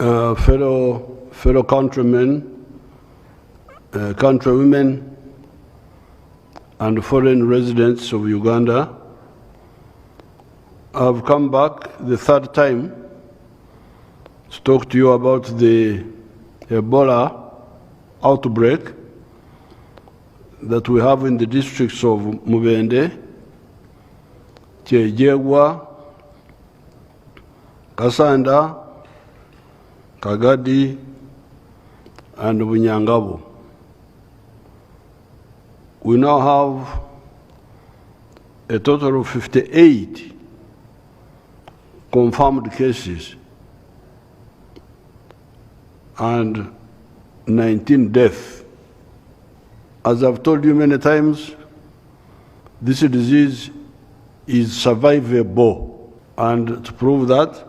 fellow countrymen, countrywomen, and foreign residents of Uganda, I've come back the third time to talk to you about the Ebola outbreak that we have in the districts of Mubende, Kyejegwa, Kasanda, Kagadi, and Bunyangabo. We now have a total of 58 confirmed cases and 19 deaths. As I've told you many times, this disease is survivable, and to prove that,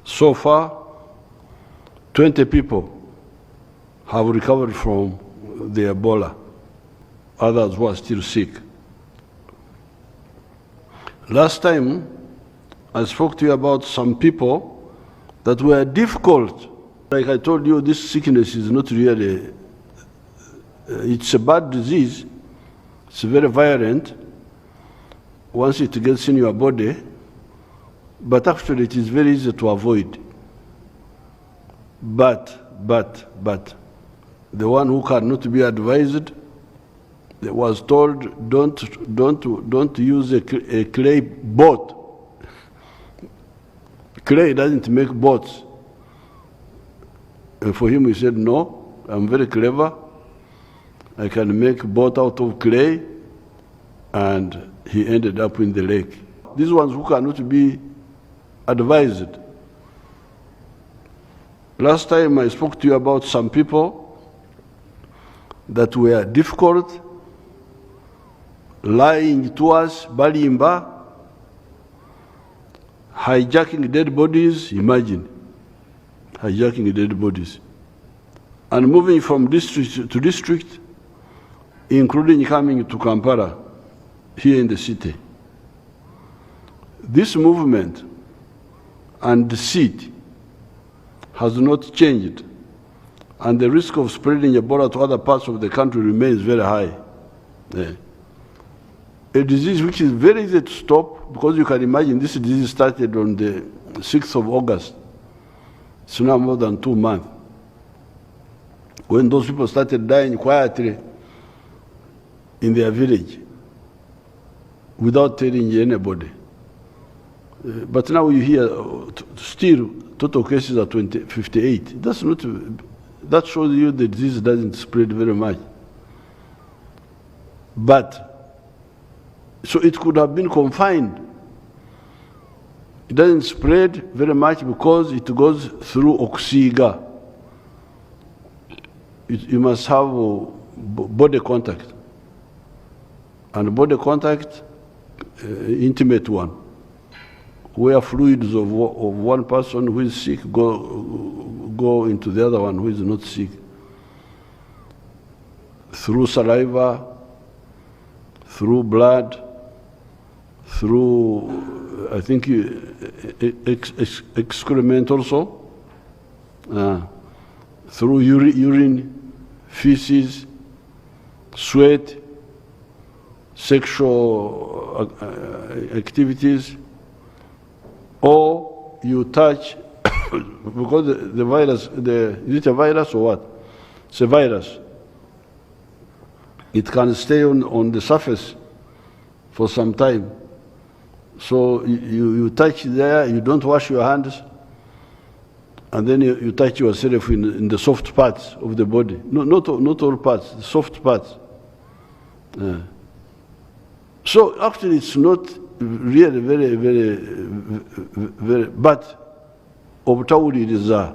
so far, 20 people have recovered from the Ebola. Others were still sick. Last time, I spoke to you about some people that were difficult. Like I told you, this sickness is not really, it's a bad disease. It's very violent once it gets in your body, but actually it is very easy to avoid. But, the one who cannot be advised, was told, don't use a clay boat. Clay doesn't make boats. And for him, he said, no, I'm very clever. I can make a boat out of clay. And he ended up in the lake. These ones who cannot be advised. Last time I spoke to you about some people that were difficult, lying to us, balimba, hijacking dead bodies, imagine, hijacking dead bodies, and moving from district to district, including coming to Kampala, here in the city. This movement and deceit has not changed, and the risk of spreading Ebola to other parts of the country remains very high. A disease which is very easy to stop, because you can imagine this disease started on the 6th of August. It's now more than 2 months. When those people started dying quietly in their village, without telling anybody. But now you hear still total cases are 58. That's not, that shows you the disease doesn't spread very much. But, so it could have been confined. It doesn't spread very much because it goes through oxyga. You must have body contact. And body contact, intimate one, where fluids of one person who is sick go into the other one who is not sick. Through saliva, through blood, through, I think, excrement also, through urine, feces, sweat, sexual activities, or you touch, because the virus, is it a virus or what? It's a virus. It can stay on the surface for some time. So you touch there, you don't wash your hands, and then you touch yourself in the soft parts of the body. No, not all parts, the soft parts. So actually it's not really very, but obutawuliriza,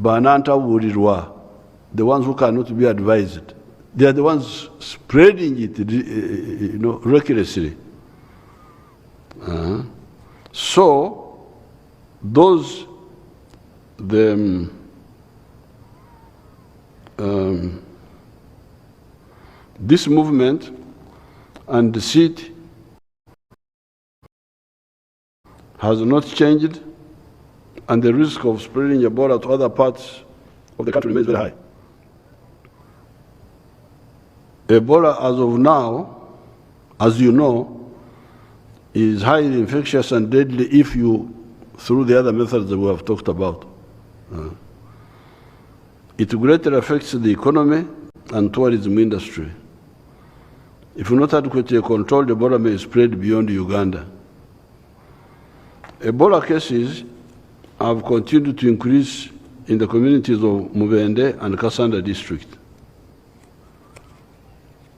banantawulirwa, the ones who cannot be advised, they are the ones spreading it, recklessly. So those, this movement and deceit has not changed, and the risk of spreading Ebola to other parts of the country remains very high. Ebola, as of now, as you know, is highly infectious and deadly through the other methods that we have talked about. It greatly affects the economy and tourism industry. If not adequately controlled, Ebola may spread beyond Uganda. Ebola cases have continued to increase in the communities of Mubende and Kassanda district.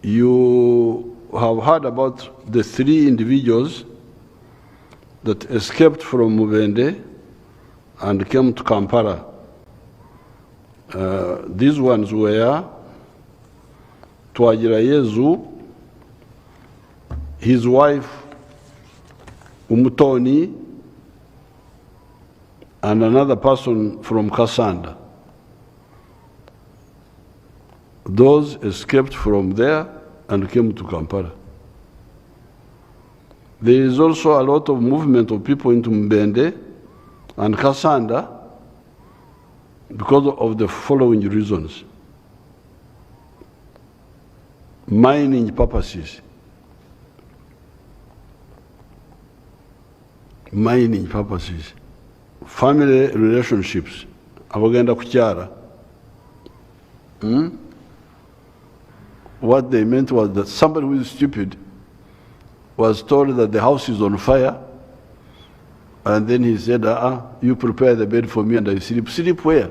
You have heard about the 3 individuals that escaped from Mubende and came to Kampala. These ones were Twagirayezu, his wife Umutoni, and another person from Kassanda. Those escaped from there and came to Kampala. There is also a lot of movement of people into Mbende and Kassanda because of the following reasons. Mining purposes. Mining purposes. Family relationships. Abagenda kukyara. What they meant was that somebody who is stupid was told that the house is on fire, and then he said, you prepare the bed for me and I sleep. Sleep where?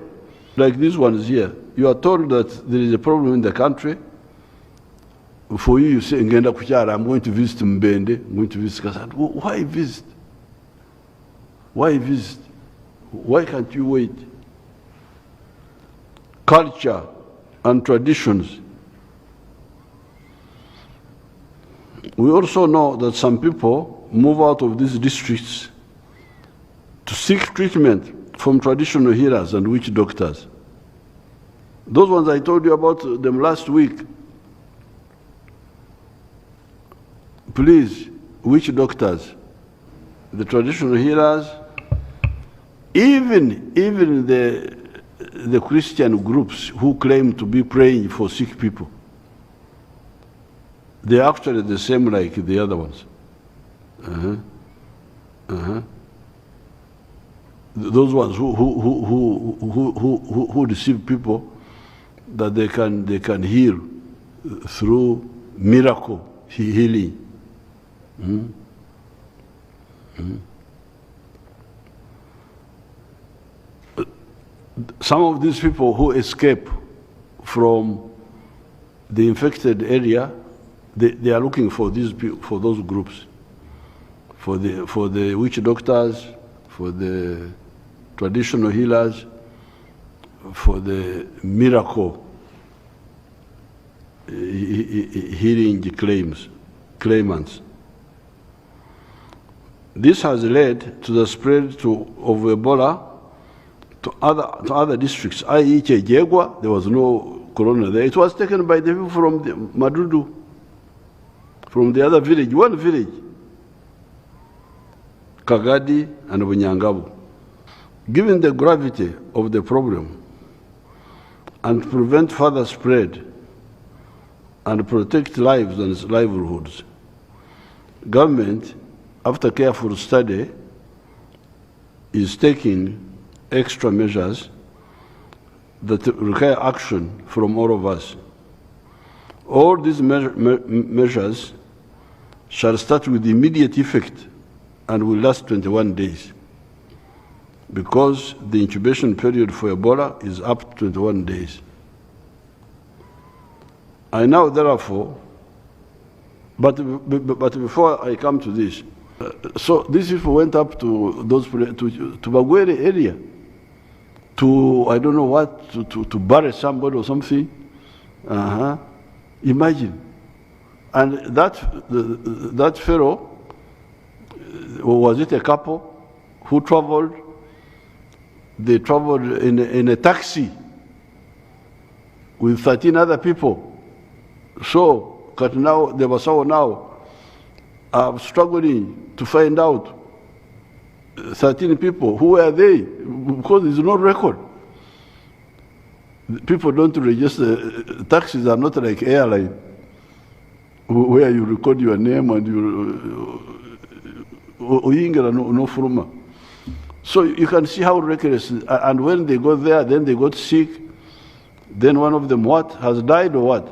Like these ones here. You are told that there is a problem in the country. For you, you say, Ngenda kukyara, I'm going to visit Mbende, I'm going to visit Kassanda. Why visit? Why visit? Why can't you wait? Culture and traditions. We also know that some people move out of these districts to seek treatment from traditional healers and witch doctors. Those ones I told you about them last week. Please, witch doctors, the traditional healers, even the Christian groups who claim to be praying for sick people, they're actually the same like the other ones. Those ones who deceive people that they can heal through miracle healing. Some of these people who escape from the infected area, they are looking for those groups, for the witch doctors, for the traditional healers, for the miracle healing claimants. This has led to the spread of Ebola to other districts. I.e. Chejegwa, there was no corona there. It was taken by the people from the Madudu, from the other village, one village, Kagadi and Bunyangabu. Given the gravity of the problem and to prevent further spread and protect lives and livelihoods, government, after careful study, is taking extra measures that require action from all of us. All these measures shall start with immediate effect and will last 21 days, because the incubation period for Ebola is up to 21 days. I now, therefore, but before I come to this, so these people went up to Bagwere area, to, I don't know what, to bury somebody or something. Imagine. And that fellow, was it a couple who traveled? They traveled in a taxi with 13 other people. So, now, they were so now struggling to find out 13 people. Who are they? Because there's no record. People don't register. Taxis are not like airline, where you record your name and you no fruma. So you can see how reckless. And when they got there, then they got sick. Then one of them has died or what?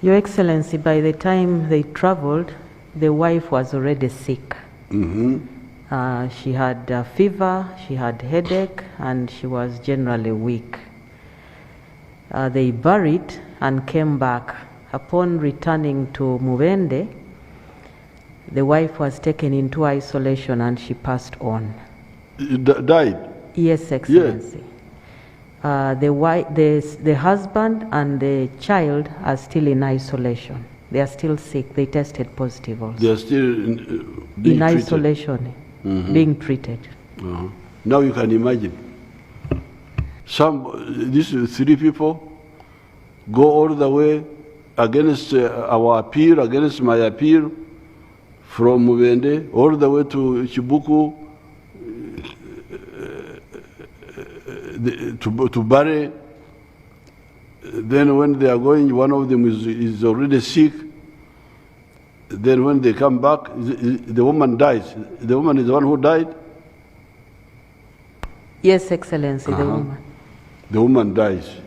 Your Excellency, by the time they traveled, the wife was already sick. Mm-hmm. She had fever, she had headache, and she was generally weak. They buried and came back. Upon returning to Mubende, the wife was taken into isolation and she passed on. Died? Yes, Excellency. Yeah. The husband and the child are still in isolation. They are still sick. They tested positive also. They are still in isolation, being treated. Now you can imagine. These 3 people go all the way against our appeal, against my appeal, from Mubende all the way to Chibuku, to Bari. Then when they are going, one of them is already sick. Then when they come back, the woman dies. The woman is the one who died? Yes, Excellency, the woman. The woman dies.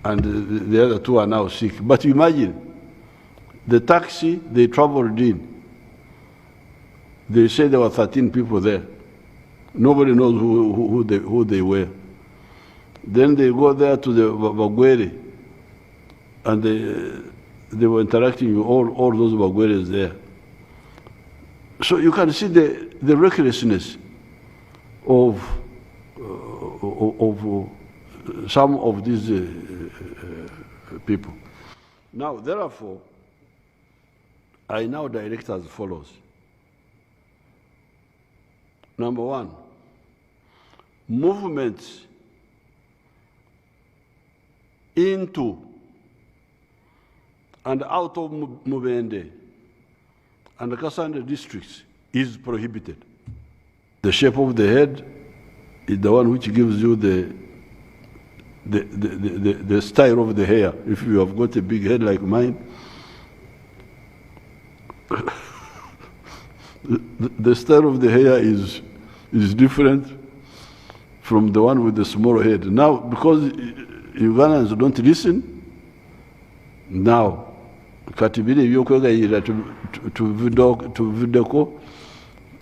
And the other 2 are now sick. But imagine, the taxi they traveled in, they say there were 13 people there. Nobody knows who they were. Then they go there to the Bagwere, and they were interacting with all those Bagweres there. So you can see the recklessness of some of these people. Now, therefore, I now direct as follows. Number 1, movements into and out of Mubende and the Kasanda districts is prohibited. The shape of the head is the one which gives you the style of the hair. If you have got a big head like mine, the style of the hair is different from the one with the small head. Now, because Ugandans don't listen, now, katibiri ebyokwegayirira tuviddeko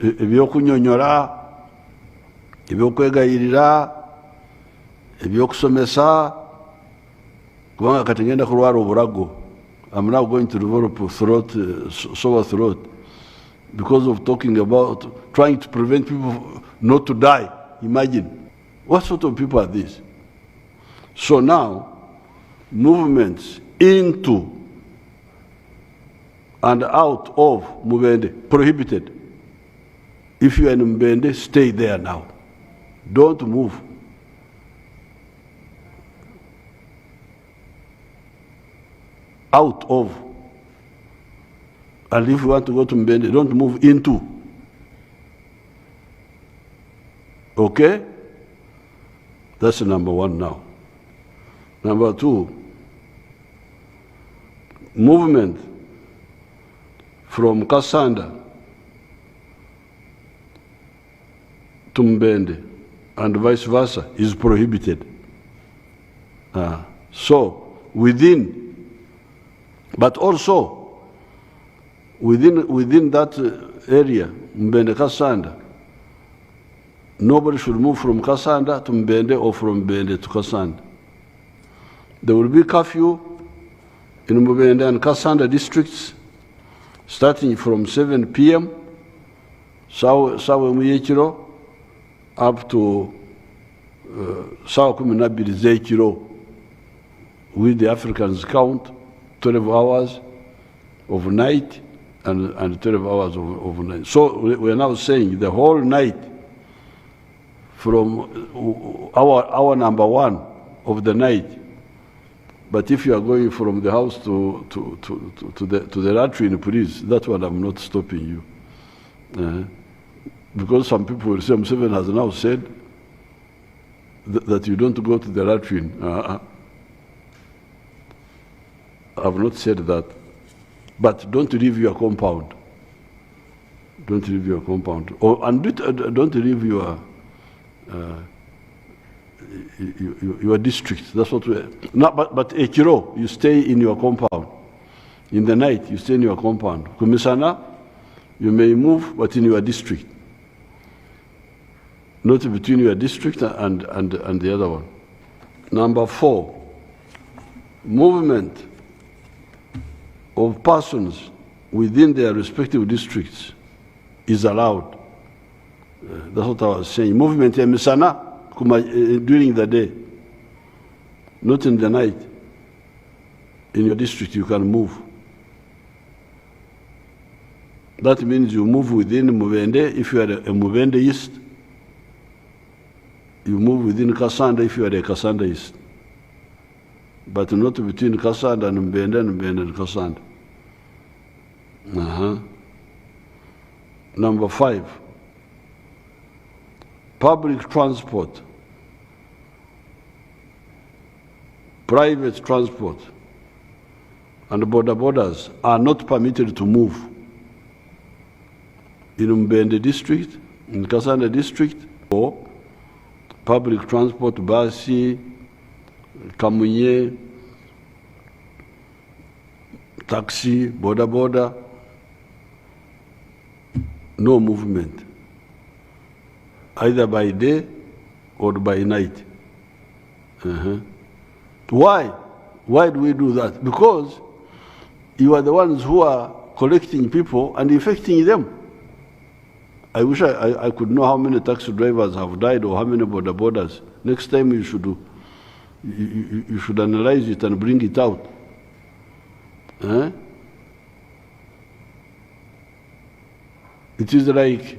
ebyokunyonyola, ebyokwegayirira, ebyokusomesa, kubanga kati ngenda kulwala obulago. I'm now going to develop sore throat because of talking about trying to prevent people not to die. Imagine. What sort of people are these? So now, movements into and out of Mubende, prohibited. If you are in Mubende, stay there now. Don't move. Out of. And if you want to go to Mubende, don't move into. Okay? That's number 1 now. Number 2, movement from Kasanda to Mbende and vice versa is prohibited. So within, but also within that area, Mbende Kasanda, nobody should move from Kasanda to Mbende or from Mbende to Kasanda. There will be curfew in Mubende and Kasanda districts starting from 7 p.m. Sawa Muyekiro up to Sawa Kuminabiri Zekiro, with the Africans count 12 hours of night and 12 hours of night. So we are now saying the whole night from hour number 1 of the night But if you are going from the house to the latrine, please, that one I'm not stopping you. Because some people will say, Museveni has now said that you don't go to the latrine. I've not said that. But don't leave your compound. Don't leave your compound. And don't leave your district. That's what we're... No, but Ekiro, you stay in your compound. In the night, you stay in your compound. Kumisana, you may move, but in your district. Not between your district and the other one. Number 4, movement of persons within their respective districts is allowed. That's what I was saying. Movement in Misana during the day, not in the night. In your district, you can move. That means you move within Mubende if you are a Mubende East. You move within Kasanda if you are a Kasanda East. But not between Kasanda and Mbende and Kasanda. Number 5, public transport, private transport, and borders are not permitted to move in Mbende district, in Kasanda district, or public transport, basi, kamunye, taxi, border, no movement, either by day or by night. Why? Why do we do that? Because you are the ones who are collecting people and infecting them. I wish I could know how many taxi drivers have died or how many borders. Next time you should analyze it and bring it out. It is like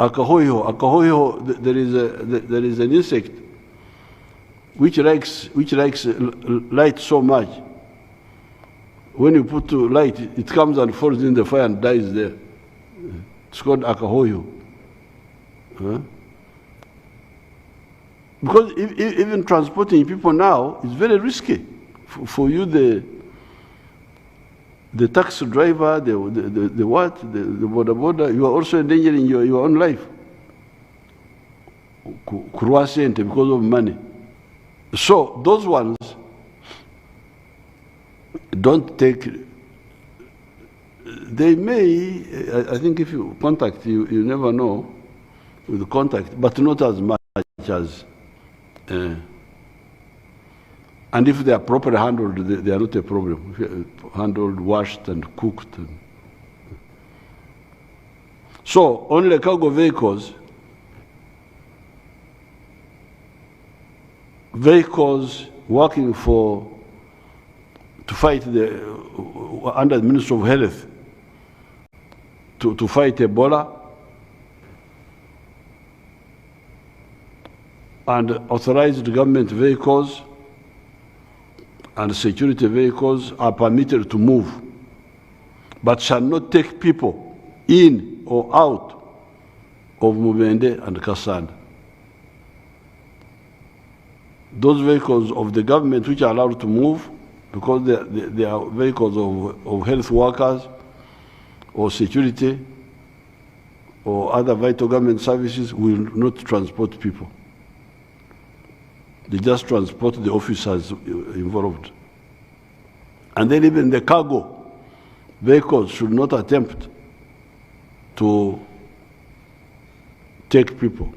akahoyo. Akahoyo, there is an insect which likes light so much. When you put light, it comes and falls in the fire and dies there. It's called akahoyo. Because even transporting people now is very risky. For you, the taxi driver, the border, you are also endangering your own life. Because of money. So those ones don't take. They may, I think if you contact, you never know with contact, but not as much as. And if they are properly handled, they are not a problem. Handled, washed, and cooked. So only cargo vehicles working to fight under the Ministry of Health, to fight Ebola, and authorized government vehicles and security vehicles are permitted to move, but shall not take people in or out of Mubende and Kasanda. Those vehicles of the government which are allowed to move, because they are vehicles of health workers or security or other vital government services, will not transport people. They just transport the officers involved. And then even the cargo vehicles should not attempt to take people.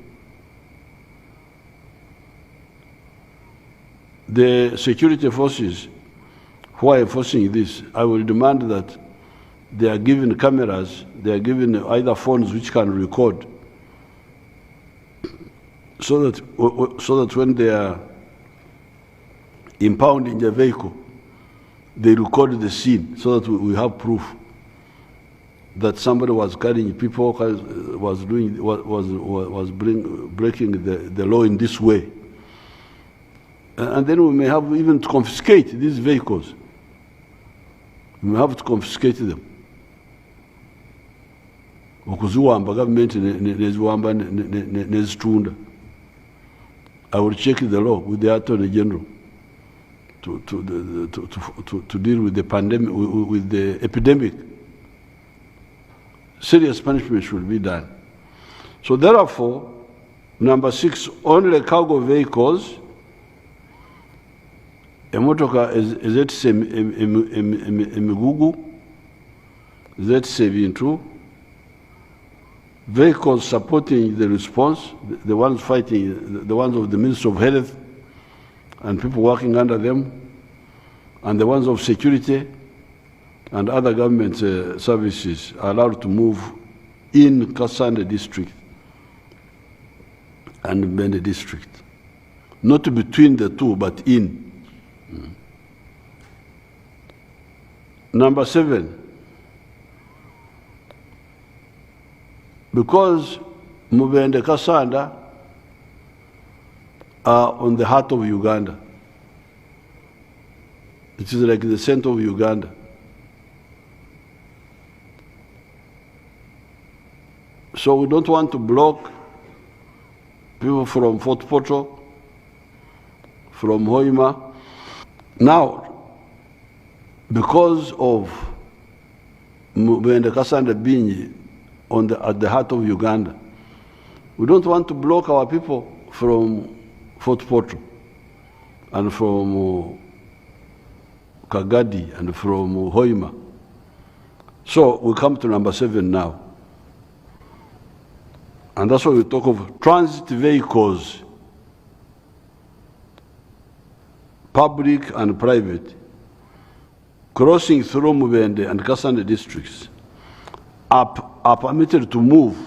The security forces who are enforcing this, I will demand that they are given cameras, they are given either phones which can record, so that when they are impounding the vehicle, they record the scene, so that we have proof that somebody was carrying people, was breaking the law in this way. And then we may have even to confiscate these vehicles. We may have to confiscate them. Okuziwamba government neziwamba nezitunda. I will check the law with the Attorney General to deal with the pandemic, with the epidemic. Serious punishment should be done. So therefore, number 6, only cargo vehicles, emotoka ezetise emigugu, zetise ebintu, vehicles supporting the response, the ones fighting, the ones of the Ministry of Health and people working under them, and the ones of security and other government services are allowed to move in Kasanda district and Bende district. Not between the two, but in. Number 7, because Mubende Kasanda are on the heart of Uganda. It is like the center of Uganda. So we don't want to block people from Fort Portal, from Hoima. Now, because of Mubende Kasanda being at the heart of Uganda, we don't want to block our people from Fort Portal and from Kagadi and from Hoima. So we come to number 7 now. And that's why we talk of transit vehicles, public and private, crossing through Mubende and Kasanda districts are permitted to move,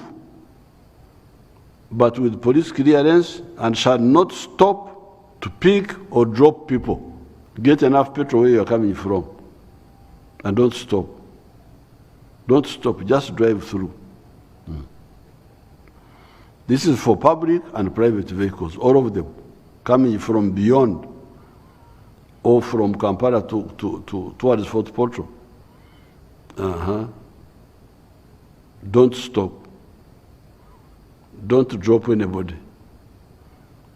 but with police clearance, and shall not stop to pick or drop people. Get enough petrol where you're coming from, and don't stop. Don't stop, just drive through. This is for public and private vehicles, all of them, coming from beyond or from Kampala towards Fort Portal. Don't stop. Don't drop anybody.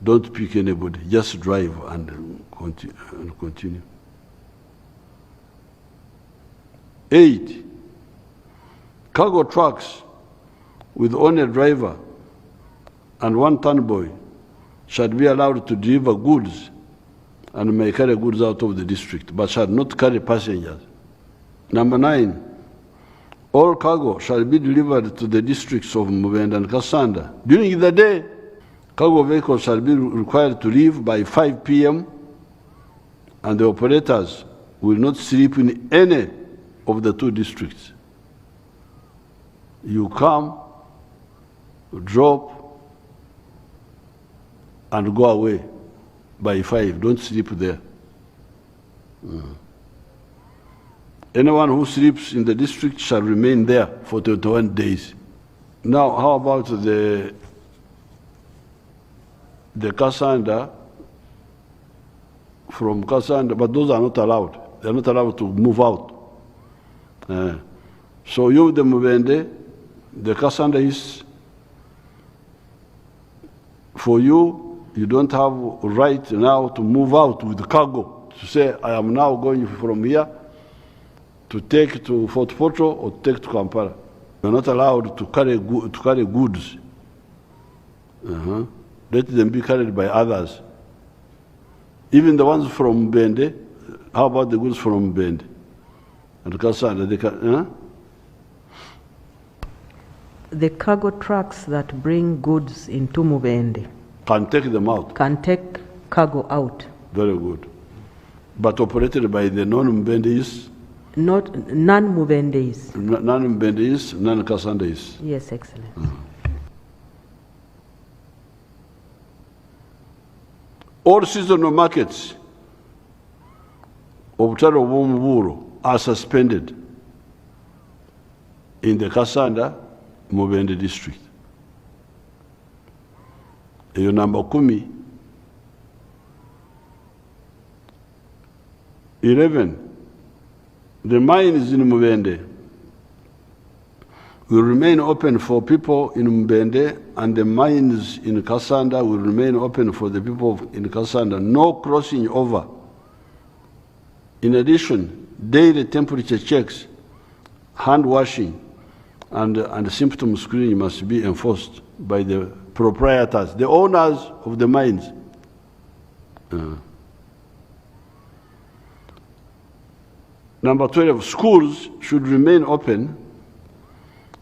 Don't pick anybody. Just drive and continue. 8, cargo trucks with only a driver and 1 turnboy shall be allowed to deliver goods and may carry goods out of the district, but shall not carry passengers. Number 9, all cargo shall be delivered to the districts of Mubende and Kasanda. During the day, cargo vehicles shall be required to leave by 5 p.m. and the operators will not sleep in any of the 2 districts. You come, drop, and go away by 5. Don't sleep there. Anyone who sleeps in the district shall remain there for 21 days. Now, how about the Kasanda, from Kasanda, but those are not allowed. They're not allowed to move out. So you, the Mubende, the Kasanda is, for you, you don't have right now to move out with cargo, to say, I am now going from here to take to Fort Portal or take to Kampala. You're not allowed to carry goods. Let them be carried by others. Even the ones from Bende, how about the goods from Bende? And Kasanda, they can, The cargo trucks that bring goods into Mubende can take them out. can take cargo out. Very good. But operated by the non-Mbendis? Not non-Mubendis. Non-Mbendis, non-Kasandis. Yes, Excellency. All seasonal markets of Butaro Bumuburo are suspended in the Kasanda Mubende district. Eyo number 10, 11. The mines in Mubende will remain open for people in Mbende, and the mines in Kasanda will remain open for the people in Kasanda. No crossing over. In addition, daily temperature checks, hand washing, and symptom screening must be enforced by the proprietors, the owners of the mines. Number 12, schools should remain open,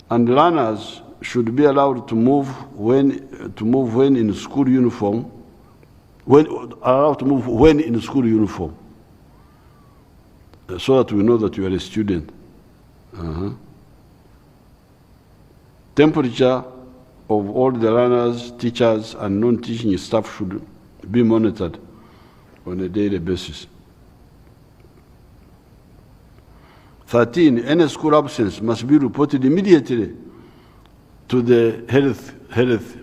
and learners should be allowed to move when in school uniform. Allowed to move when in school uniform, so that we know that you are a student. Temperature of all the learners, teachers, and non-teaching staff should be monitored on a daily basis. 13, any school absence must be reported immediately to the health,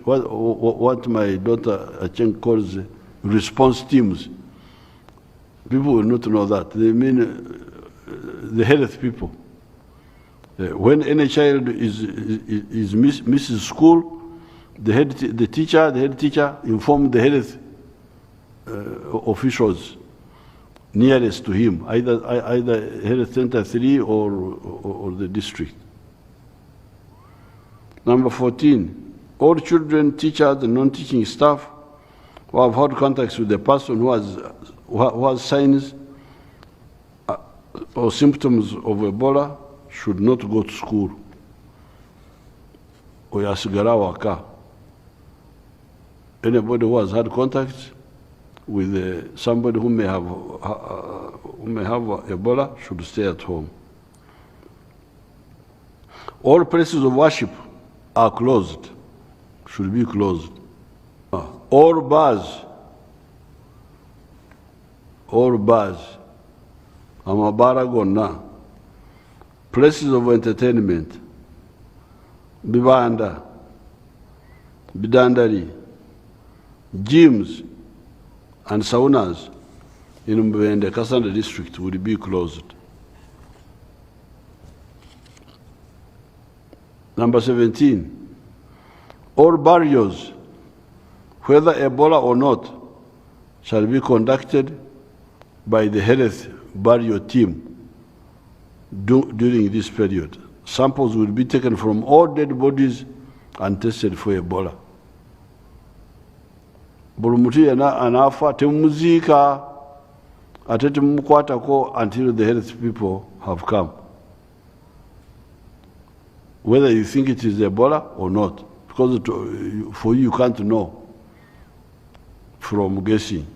what my daughter Acheng calls response teams. People will not know that. They mean the health people. When any child misses school, the head teacher inform the health officials nearest to him, either Health Center 3 or the district. Number 14, all children, teachers, and non-teaching staff who have had contacts with the person who has signs or symptoms of Ebola should not go to school. Oyasigara waka. Anybody who has had contacts with somebody who may have Ebola should stay at home. All places of worship are closed, should be closed. All bars, amabara gonna, places of entertainment, bibanda, bidandari, gyms, and saunas in the Kasanda district would be closed. Number 17, all burials, whether Ebola or not, shall be conducted by the health burial team during this period. Samples will be taken from all dead bodies and tested for Ebola. Burumuti anafa temuzika atete mukwatako until the health people have come. Whether you think it is Ebola or not, because for you can't know from guessing.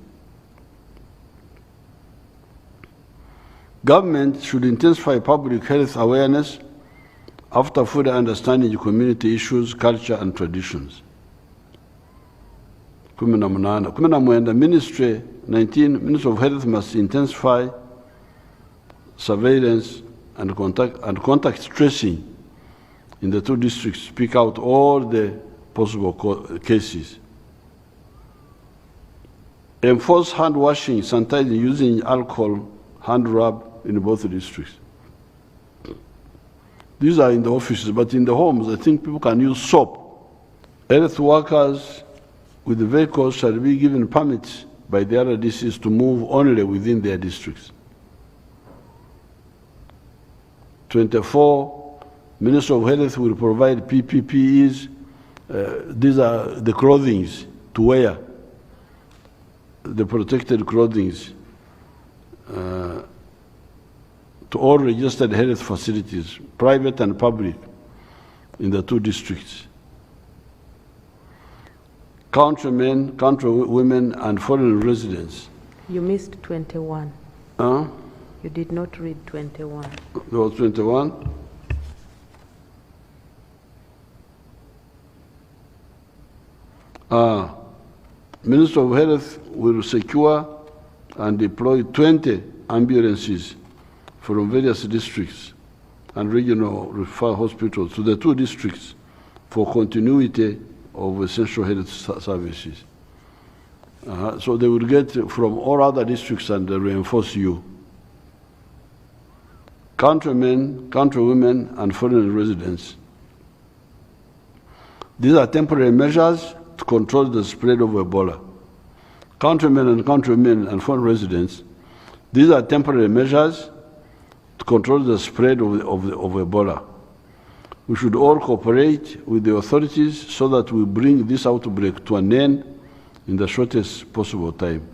Government should intensify public health awareness after further understanding community issues, culture, and traditions. 19. Ministry of Health must intensify surveillance and contact tracing in the 2 districts, speak out all the possible cases. Enforce hand washing, sanitizing, using alcohol, hand rub in both districts. These are in the offices, but in the homes, I think people can use soap. Health workers with the vehicles shall be given permits by the RDCs to move only within their districts. 24, Minister of Health will provide PPPEs. These are the clothing to wear, the protected clothing to all registered health facilities, private and public, in the 2 districts. Countrymen, countrywomen, and foreign residents. You missed 21. Huh? You did not read 21. There was 21? Minister of Health will secure and deploy 20 ambulances from various districts and regional referral hospitals to the 2 districts for continuity of essential health services. So they will get from all other districts and reinforce you countrymen, countrywomen, and foreign residents. These are temporary measures to control the spread of Ebola. Countrymen and countrywomen and foreign residents, these are temporary measures to control the spread of Ebola. We should all cooperate with the authorities so that we bring this outbreak to an end in the shortest possible time.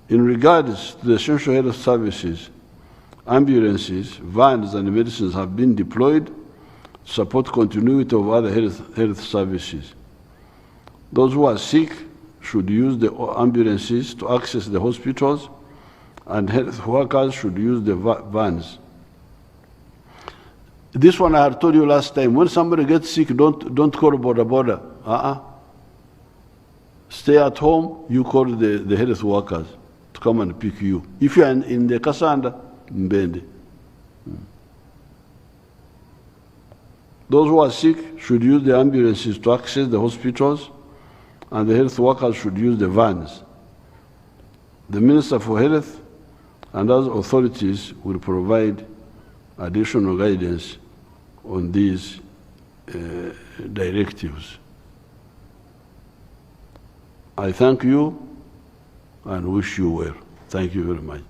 In regards to the essential health services, ambulances, vans, and medicines have been deployed to support continuity of other health services. Those who are sick should use the ambulances to access the hospitals, and health workers should use the vans. This one I had told you last time, when somebody gets sick, don't call border. Stay at home, you call the health workers to come and pick you. If you are in the Kasanda, Mbende. Those who are sick should use the ambulances to access the hospitals, and the health workers should use the vans. The Minister for Health and other authorities will provide additional guidance on these directives. I thank you and wish you well. Thank you very much.